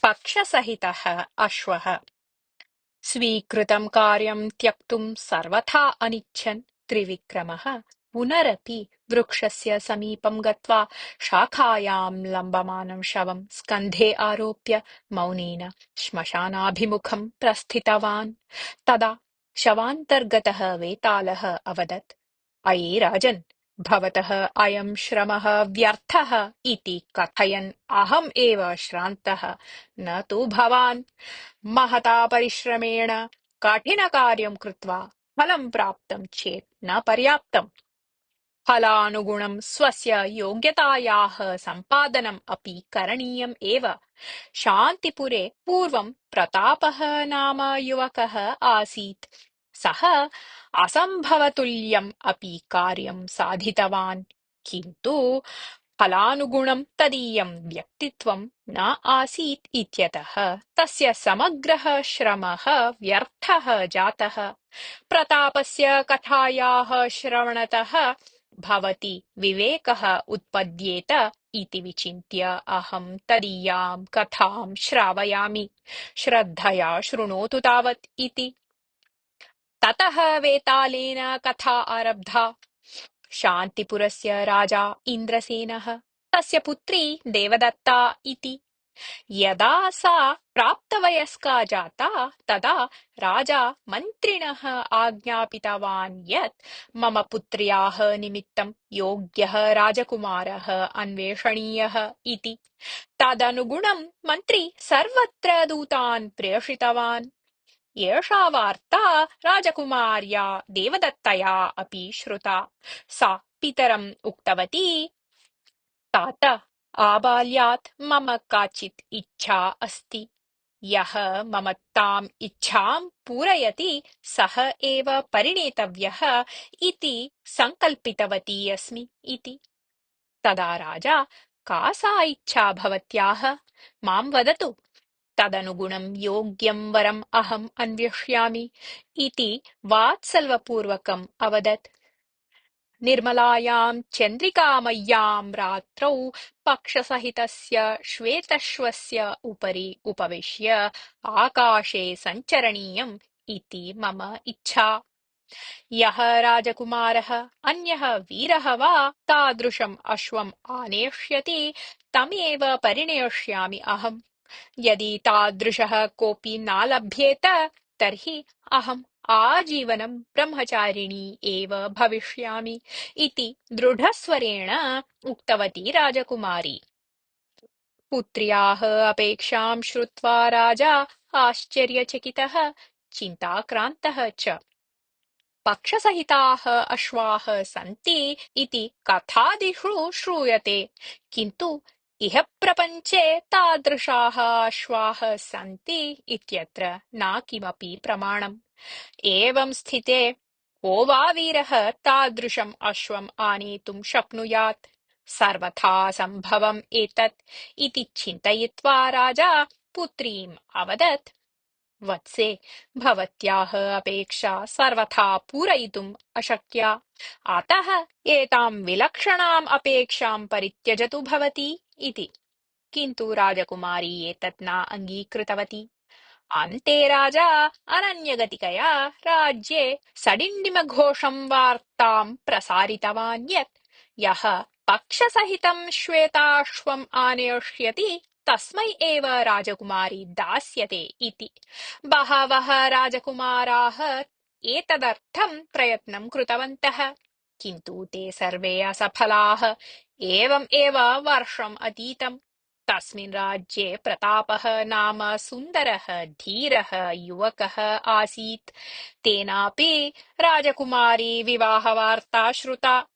पक्षसहितः अश्वः। स्वीकृतं कार्यं त्यक्तुं सर्वथा अनिच्छन् त्रिविक्रमः पुनरपि वृक्षस्य समीपं गत्वा शाखायां लम्बमानं शवं स्कन्धे आरोप्य मौनेन श्मशानाभिमुखं प्रस्थितवान्। तदा शवान्तर्गतः वेतालः अवदत्, अये राजन्, भवतः अयं श्रमः व्यर्थः इति कथयन् अहम् एव श्रान्तः, न तु भवान्। महता परिश्रमेण कठिनकार्यं कृत्वा फलं प्राप्तं चेत् न पर्याप्तम्। फलानुगुणं स्वस्य योग्यतायाः सम्पादनम् अपि करणीयम् एव। शान्तिपुरे पूर्वं प्रतापः नाम युवकः आसीत्। सः असम्भवतुल्यम् अपि कार्यं साधितवान्, किन्तु फलानुगुणं तदीयं व्यक्तित्वं न आसीत् इत्यतः तस्य समग्रः श्रमः व्यर्थः जातः। प्रतापस्य कथायाः श्रवणतः भवति विवेकः उत्पद्येत इति विचिन्त्य अहं तदीयां कथां श्रावयामि, श्रद्धया शृणोतु तावत् इति। ततः वेतालेन कथा आरब्धा। शान्तिपुरस्य राजा इन्द्रसेनः, तस्य पुत्री देवदत्ता इति। यदा सा प्राप्तवयस्का जाता तदा राजा मन्त्रिणः आज्ञापितवान् यत् मम पुत्र्याः निमित्तं योग्यः राजकुमारः अन्वेषणीयः इति। तदनुगुणं मन्त्री सर्वत्र दूतान् प्रेषितवान्। एषा वार्ता राजकुमार्या देवदत्तया अपि श्रुता। सा पितरम् उक्तवती, तात, आबाल्यात् मम काचित् इच्छा अस्ति। यः मम ताम् इच्छां पूरयति सः एव परिणेतव्यः इति सङ्कल्पितवती अस्मि इति। तदा राजा, का सा इच्छा भवत्याः? मां वदतु, तदनुगुणं योग्यं वरम् अहम् अन्विष्यामि इति वात्सल्यपूर्वकम् अवदत्। निर्मलायां चन्द्रिकामय्यां रात्रौ पक्षसहितस्य श्वेतश्वस्य उपरि उपविश्य आकाशे सञ्चरणीयम् इति मम इच्छा। यः राजकुमारः अन्यः वीरः वा तादृशम् अश्वम् आनेष्यति तमेव परिणेष्यामि अहम्। यदि तादृशः कोऽपि न लभ्येत तर्हि अहम् आजीवनं ब्रह्मचारिणी एव भविष्यामि इति दृढस्वरेण उक्तवती राजकुमारी। पुत्र्याः अपेक्षां श्रुत्वा राजा आश्चर्यचकितः, चिन्ताक्रान्तः च। पक्षसहिताः अश्वाः सन्ति इति कथादिषु श्रूयते, किन्तु इह प्रपञ्चे तादृशाः अश्वाः सन्ति इत्यत्र न किमपि प्रमाणम्। एवं स्थिते को वा वीरः तादृशम् अश्वम् आनेतुं शक्नुयात्? सर्वथा सम्भवम् एतत् इति चिन्तयित्वा राजा पुत्रीम् अवदत्, वत्से, भवत्याः अपेक्षा सर्वथा पूरयितुम् अशक्या। अतः एतां विलक्षणाम् अपेक्षां परित्यजतु भवती इति। किन्तु राजकुमारी एतत् न अङ्गीकृतवती। अन्ते राजा अनन्यगतिकया राज्ये सडिण्डिमघोषं वार्तां प्रसारितवान् यत् यः पक्षसहितं श्वेताश्वम् आनेष्यति तस्मै एव राजकुमारी दास्यते इति। बहवः राजकुमाराः एतदर्थं प्रयत्नं कृतवन्तः, किन्तु ते सर्वे असफलाः। एवम् एव वर्षम् अतीतम्। तस्मिन् राज्ये प्रतापः नाम सुन्दरः धीरः युवकः आसीत्। तेनापि राजकुमारी विवाहवार्ता श्रुता।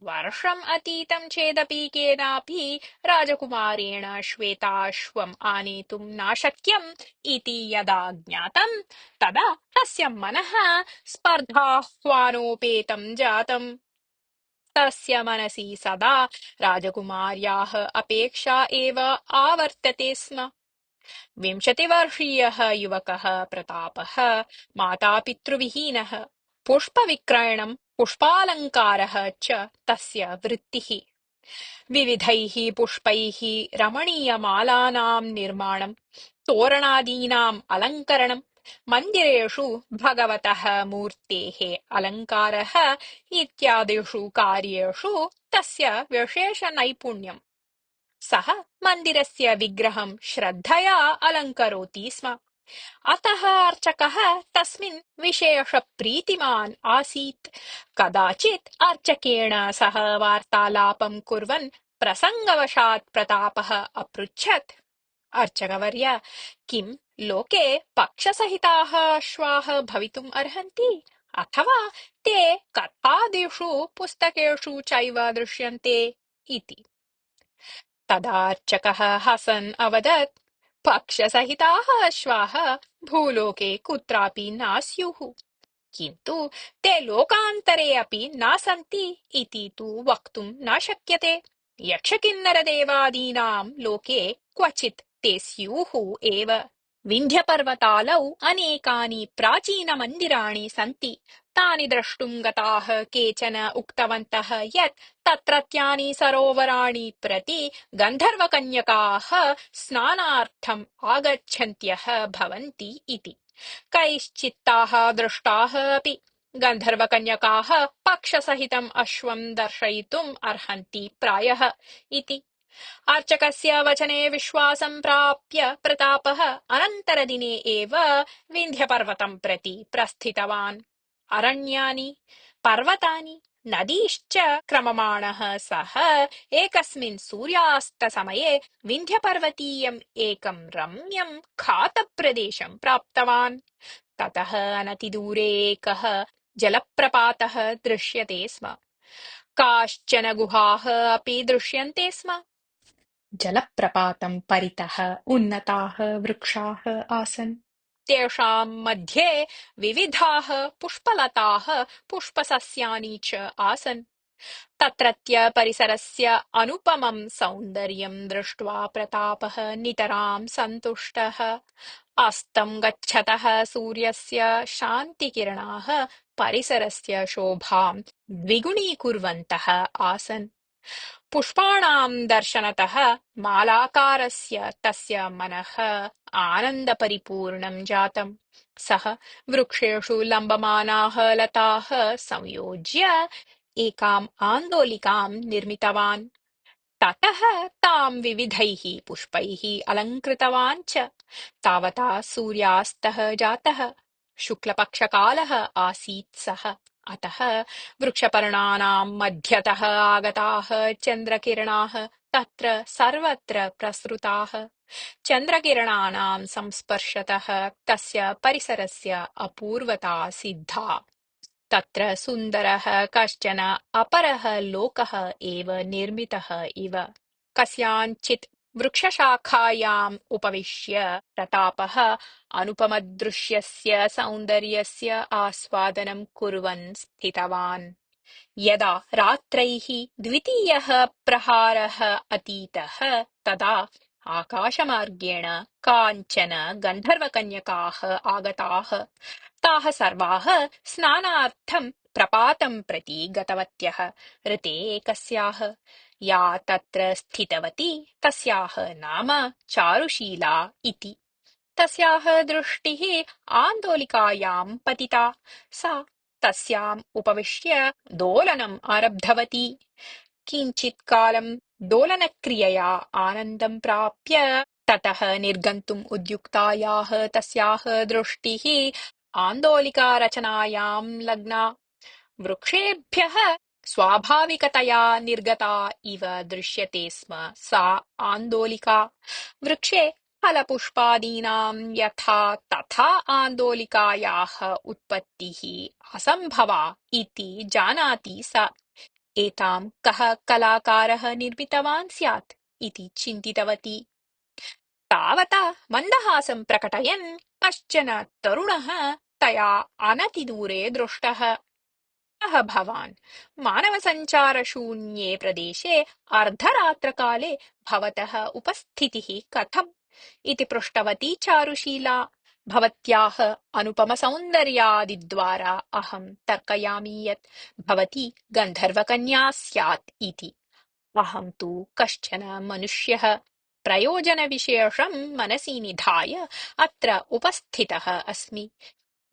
वर्षम् अतीतं चेदपि केनापि राजकुमारेण श्वेताश्वम् आनेतुं न शक्यम् इति यदा ज्ञातम् तदा तस्य मनः स्पर्धाह्वानोपेतं जातम्। तस्य मनसि सदा राजकुमार्याः अपेक्षा एव आवर्तते स्म। 20-वर्षीयः युवकः प्रतापः मातापितृविहीनः। पुष्पविक्रयणं पुष्पालङ्कारः च तस्य वृत्तिः। विविधैः पुष्पैः रमणीयमालानां निर्माणम्, तोरणादीनाम् अलङ्करणम्, मन्दिरेषु भगवतः मूर्तेः अलङ्कारः इत्यादिषु कार्येषु तस्य विशेषनैपुण्यम्। सः मन्दिरस्य विग्रहं श्रद्धया अलङ्करोति स्म। अतः अर्चकः तस्मिन् विशेषप्रीतिमान् आसीत्। कदाचित् अर्चकेण सह वार्तालापं कुर्वन् प्रसङ्गवशात् प्रतापः अपृच्छत्, अर्चकवर्य, किं लोके पक्षसहिताः अश्वाः भवितुम् अर्हन्ति? अथवा ते कथादिषु पुस्तकेषु चैव दृश्यन्ते इति। तदार्चकः हसन् अवदत्, पक्षसहिताः अश्वाः भूलोके कुत्रापि न स्युः, किन्तु ते लोकान्तरे अपि न सन्ति इति तु वक्तुं न शक्यते। यक्षकिन्नरदेवादीनां लोके क्वचित् ते स्युः एव। विन्ध्यपर्वतालौ अनेकानि प्राचीनमन्दिराणि सन्ति। तानि द्रष्टुं गताः केचन उक्तवन्तः यत् तत्रत्यानि सरोवराणि प्रति गन्धर्वकन्यकाः स्नानार्थम् आगच्छन्त्यः भवन्ति इति। कैश्चित्ताः दृष्टाः अपि। गन्धर्वकन्यकाः पक्षसहितम् अश्वं दर्शयितुम् अर्हन्ति प्रायः इति। अर्चकस्य वचने विश्वासं प्राप्य प्रतापः अनन्तरदिने एव विन्ध्यपर्वतं प्रति प्रस्थितवान्। अरण्यानि, पर्वतानि, नदीश्च क्रममाणः सः एकस्मिन् सूर्यास्तसमये विन्ध्यपर्वतीयम् एकं रम्यं खातप्रदेशं प्राप्तवान्। ततः अनतिदूरे एकः जलप्रपातः दृश्यते स्म। काश्चन गुहाः अपि दृश्यन्ते स्म। जलप्रपातं परितः उन्नताः वृक्षाः आसन्। तेषां मध्ये विविधाः पुष्पलताः पुष्पसस्यानि च आसन्। तत्रत्य परिसरस्य अनुपमं सौन्दर्यं दृष्ट्वा प्रतापः नितरां सन्तुष्टः। अस्तं गच्छतः सूर्यस्य शान्तिकिरणाः परिसरस्य शोभां द्विगुणीकुर्वन्तः आसन्। पुष्पाणां दर्शनतः मालाकारस्य तस्य मनः आनन्दपरिपूर्णं जातम्। सः वृक्षेषु लम्बमानाः लताः संयोज्य एकाम् आन्दोलिकां निर्मितवान्। ततः तां विविधैः पुष्पैः अलङ्कृतवान् च। तावता सूर्यास्तः जातः। शुक्लपक्षकालः आसीत् सः। अतः वृक्षपर्णानां मध्यतः आगताः चन्द्रकिरणाः तत्र सर्वत्र प्रसृताः। चन्द्रकिरणानां संस्पर्शतः तस्य परिसरस्य अपूर्वता सिद्धा। तत्र सुन्दरः कश्चन अपरः लोकः एव निर्मितः इव। कस्याञ्चित् वृक्षशाखायाम् उपविश्य प्रतापः अनुपमदृश्यस्य सौन्दर्यस्य आस्वादनं कुर्वन् स्थितवान्। यदा रात्रैः द्वितीयः प्रहारः अतीतः तदा आकाशमार्गेण काञ्चन गन्धर्वकन्यकाः आगताः। ताः सर्वाः स्नानार्थं प्रपातं प्रति गतवत्यः। ऋते एकस्याः, या तत्र स्थितवती, तस्याः नाम चारुशीला इति। तस्याः दृष्टिः आन्दोलिकायां पतिता। सा तस्याम् उपविश्य दोलनम् आरब्धवती। किञ्चित् कालं दोलनक्रियया आनन्दं प्राप्य ततः निर्गन्तुम् उद्युक्तायाः तस्याः दृष्टिः आन्दोलिकारचनायां लग्ना। वृक्षेभ्यः स्वाभाविकतया निर्गता इव दृश्यते स्म सा आन्दोलिका। वृक्षे फलपुष्पादीनां यथा तथा आन्दोलिकायाः उत्पत्तिः असम्भवा इति जानाति सा। एतां कः कलाकारः निर्मितवान् स्यात् इति चिन्तितवती। तावता मन्दहासं प्रकटयन् कश्चन तरुणः तया अनतिदूरे दृष्टः। कः भवान्? मानवसञ्चारशून्ये प्रदेशे अर्धरात्रकाले भवतः उपस्थितिः कथम्? इति पृष्टवती चारुशीला। भवत्याः अनुपमसौन्दर्यादिद्वारा अहं तर्कयामि यत् भवती गन्धर्वकन्या स्यात् इति। अहं तु कश्चन मनुष्यः प्रयोजनविशेषं मनसि निधाय अत्र उपस्थितः अस्मि।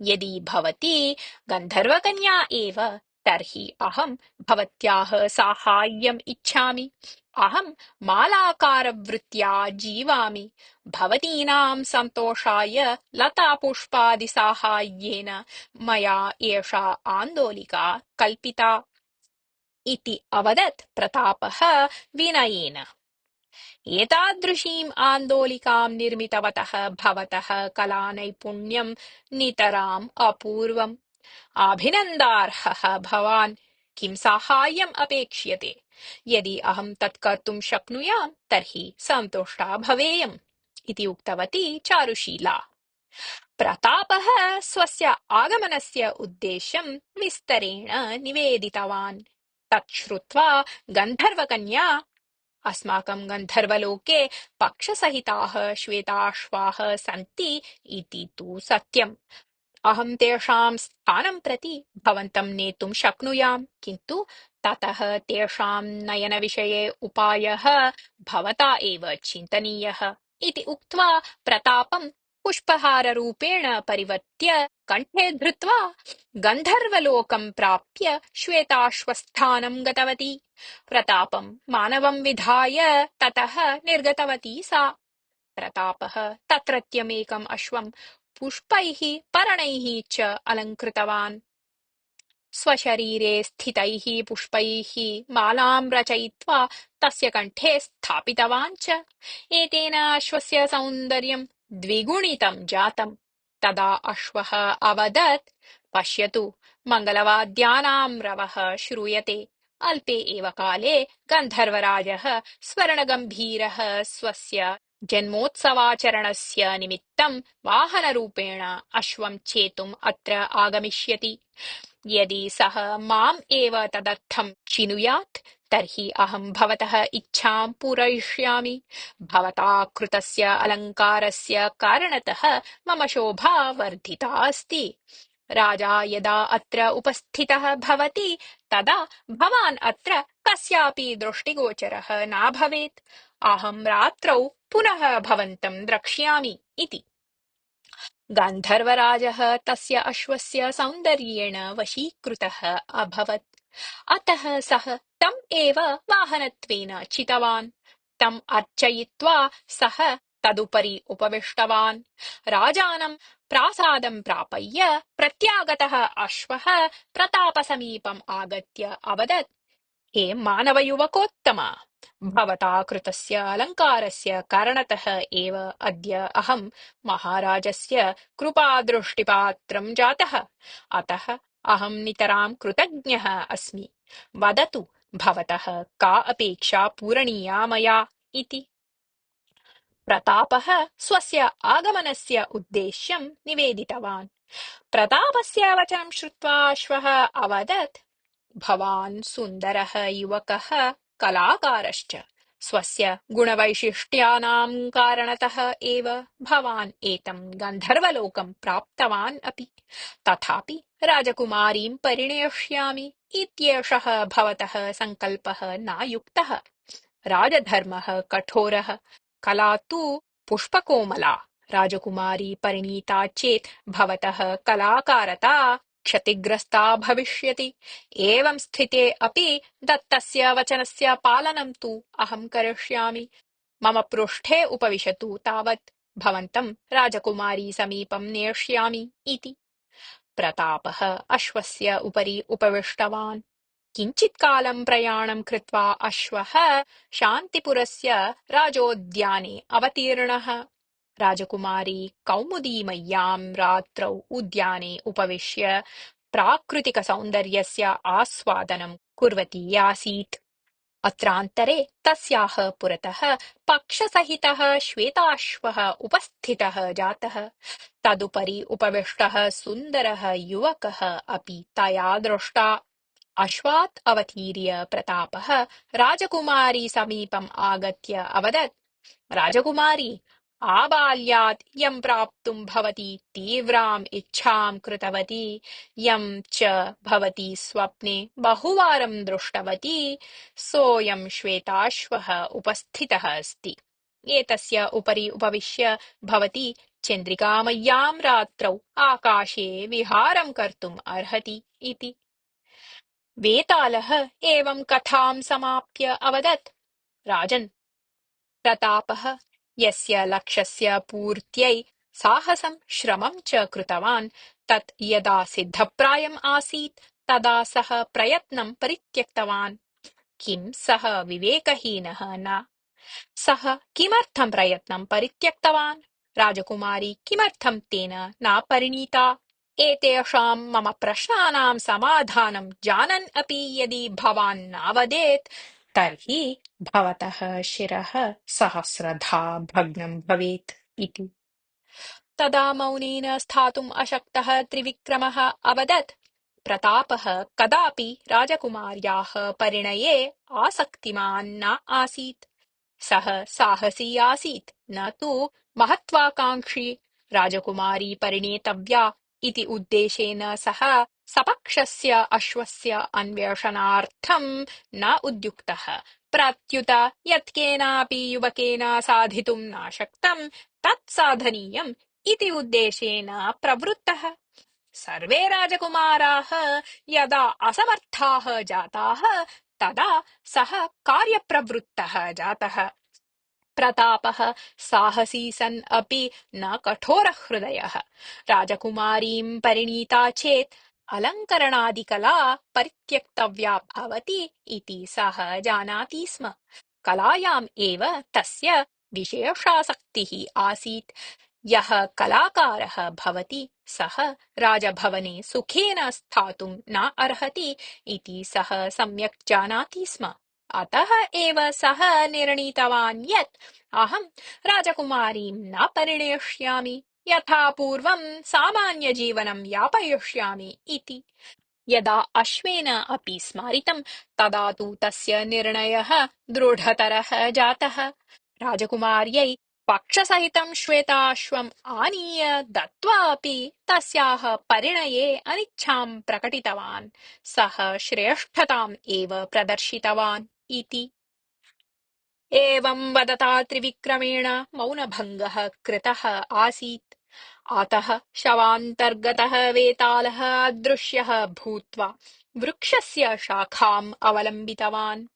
यदि भवती गन्धर्वकन्या एव, तर्हि अहं भवत्याः साहाय्यम् इच्छामि। अहं मालाकारवृत्त्या जीवामि। भवतीनां सन्तोषाय लतापुष्पादिसाहाय्येन मया एषा आन्दोलिका कल्पिता इति अवदत् प्रतापः विनयेन। एतादृशीम् आन्दोलिकां निर्मितवतः भवतः कलानैपुण्यं नितराम् अपूर्वम्। अभिनन्दार्हः भवान्। किं साहाय्यम् अपेक्ष्यते? यदि अहं तत् कर्तुं शक्नुयाम् तर्हि सन्तुष्टा भवेयम् इति उक्तवती चारुशीला। प्रतापः स्वस्य आगमनस्य उद्देश्यं विस्तरेण निवेदितवान्। तत् श्रुत्वा गन्धर्वकन्या, अस्माकं गन्धर्वलोके पक्षसहिताः श्वेताश्वाः सन्ति इति तु सत्यम्। अहं तेषां स्थानं प्रति भवन्तं नेतुं शक्नुयाम्, किन्तु ततः तेषां नयनविषये उपायः भवता एव चिन्तनीयः इति उक्त्वा प्रतापं पुष्पहाररूपेण परिवर्त्य कण्ठे धृत्वा गन्धर्वलोकं प्राप्य श्वेताश्वस्थानं गतवती। प्रतापं मानवं विधाय ततः निर्गतवती सा। प्रतापः तत्रत्यमेकम् अश्वं पुष्पैः पर्णैः च अलङ्कृतवान्। स्वशरीरे स्थितैः पुष्पैः मालां रचयित्वा तस्य कण्ठे स्थापितवान् च। एतेन अश्वस्य सौन्दर्यं द्विगुणितं जातम्। तदा अश्वः अवदत्, पश्यतु, मङ्गलवाद्यानां रवः श्रूयते। अल्पे एव काले गन्धर्वराजः स्वर्णगम्भीरः स्वस्य जन्मोत्सवाचरणस्य निमित्तं वाहनरूपेण अश्वं चेतुम् अत्र आगमिष्यति। यदि सः माम् एव तदर्थं चिनुयात् तर्हि अहं भवतः इच्छां पूरयिष्यामि। भवता कृतस्य अलङ्कारस्य कारणतः मम शोभा वर्धिता अस्ति। राजा यदा अत्र उपस्थितः भवति तदा भवान् अत्र कस्यापि दृष्टिगोचरः न भवेत्। अहं रात्रौ पुनः भवन्तं द्रक्ष्यामि इति। गान्धर्वराजः तस्य अश्वस्य सौन्दर्येण वशीकृतः अभवत्। अतः सः तम् एव वाहनत्वेन चितवान्। तम् अर्चयित्वा सः तदुपरि उपविष्टवान्। राजानं प्रासादं प्रापय्य प्रत्यागतः अश्वः प्रतापसमीपम् आगत्य अवदत्, हे मानवयुवकोत्तम, भवता कृतस्य अलङ्कारस्य कारणतः एव अद्य अहं महाराजस्य कृपादृष्टिपात्रं जातः। अतः अहं नितरां कृतज्ञः अस्मि। वदतु, भवतः का अपेक्षा पूरणीया मया इति। प्रतापः स्वस्य आगमनस्य उद्देश्यं निवेदितवान्। प्रतापस्य वचनं श्रुत्वा अश्वः अवदत्, भवान् सुन्दरः युवकः, कलाकारश्च। स्वस्य गुणवैशिष्ट्यानां कारणतः एव भवान् एतं गन्धर्वलोकं प्राप्तवान् अपि। तथापि राजकुमारीं परिणेष्यामि इत्येषः भवतः सङ्कल्पः न युक्तः। राजधर्मः कठोरः, कला तु पुष्पकोमला। राजकुमारी परिणीता चेत् भवतः कलाकारता क्षतिग्रस्ता भविष्यति। एवं स्थिते अपि दत्तस्य वचनस्य पालनं तु अहं करिष्यामि। मम पृष्ठे उपविशतु, तावत् भवन्तं राजकुमारी समीपं नेष्यामि इति। प्रतापः अश्वस्य उपरि उपविष्टवान्। किञ्चित्कालं प्रयाणं कृत्वा अश्वः शान्तिपुरस्य राजोद्याने अवतीर्णः। राजकुमारी कौमुदीमय्यां रात्रौ उद्याने उपविश्य प्राकृतिकसौन्दर्यस्य आस्वादनं कुर्वती आसीत्। अत्रान्तरे तस्याः पुरतः पक्षसहितः श्वेताश्वः उपस्थितः जातः। तदुपरि उपविष्टः सुन्दरः युवकः अपि तया दृष्टा। अश्वात् अवतीर्य प्रतापः राजकुमारी समीपम् आगत्य अवदत्, राजकुमारी, आबाल्यात् यं प्राप्तुं भवती तीव्राम् इच्छां कृतवती, यं च भवती स्वप्ने बहुवारं दृष्टवती, सोऽयं श्वेताश्वः उपस्थितः अस्ति। एतस्य उपरि उपविश्य भवती चन्द्रिकामय्यां रात्रौ आकाशे विहारं कर्तुम् अर्हति इति। वेतालः एवं कथां समाप्य अवदत्, राजन्, प्रतापः यस्य लक्ष्यस्य पूर्त्यै साहसं श्रमं च कृतवान्, तत् यदा सिद्धप्रायम् आसीत् तदा सः प्रयत्नं परित्यक्तवान्। किं सः विवेकहीनः न? सः किमर्थं प्रयत्नं परित्यक्तवान्? राजकुमारी किमर्थं तेन न परिणीता? एतेषां मम प्रश्नानां समाधानं जानन् अपि यदि भवान् न वदेत् तर्हि भवतः शिरः सहस्रधा भग्नं भवेत् इति। तदा मौनेन स्थातुम् अशक्तः त्रिविक्रमः अवदत्, प्रतापः कदापि राजकुमार्याः परिणये आसक्तिमान् न आसीत्। सः साहसी आसीत्, न तु महत्वाकाङ्क्षी। राजकुमारी परिणेतव्या इति उद्देशेन सः सपक्षस्य अश्वस्य अन्वेषणार्थं न उद्युक्तः। प्रत्युत यत्केनापि युवकेन साधितुं न शक्तं तत् साधनीयम् इति उद्देशेन प्रवृत्तः। सर्वे राजकुमाराः यदा असमर्थाः जाताः तदा सः कार्यप्रवृत्तः जातः। प्रतापः साहसी सन् अपि न कठोरहृदयः। राजकुमारीं परिणीता चेत् अलङ्करणादिकला परित्यक्तव्या भवति इति सः जानाति स्म। कलायाम् एव तस्य विशेषासक्तिः आसीत्। यः कलाकारः भवति सः राजभवने सुखेन स्थातुं न अर्हति इति सः सम्यक् जानाति स्म। अतः एव सः निर्णीतवान् यत् अहं राजकुमारीं न परिणेष्यामि, यथा पूर्वं सामान्यजीवनं यापयिष्यामि इति। यदा अश्वेन अपि स्मारितं तदा तु तस्य निर्णयः दृढतरः जातः। राजकुमार्यै पक्षसहितं श्वेताश्वम् आनीय दत्त्वा अपि तस्याः परिणये अनिच्छां प्रकटितवान्। सः श्रेष्ठताम् एव प्रदर्शितवान् इति। एवं वदता त्रिविक्रमेण मौनभङ्गः कृतः आसीत्। अतः शवान्तर्गतः वेतालः अदृश्यः भूत्वा वृक्षस्य शाखाम् अवलम्बितवान्।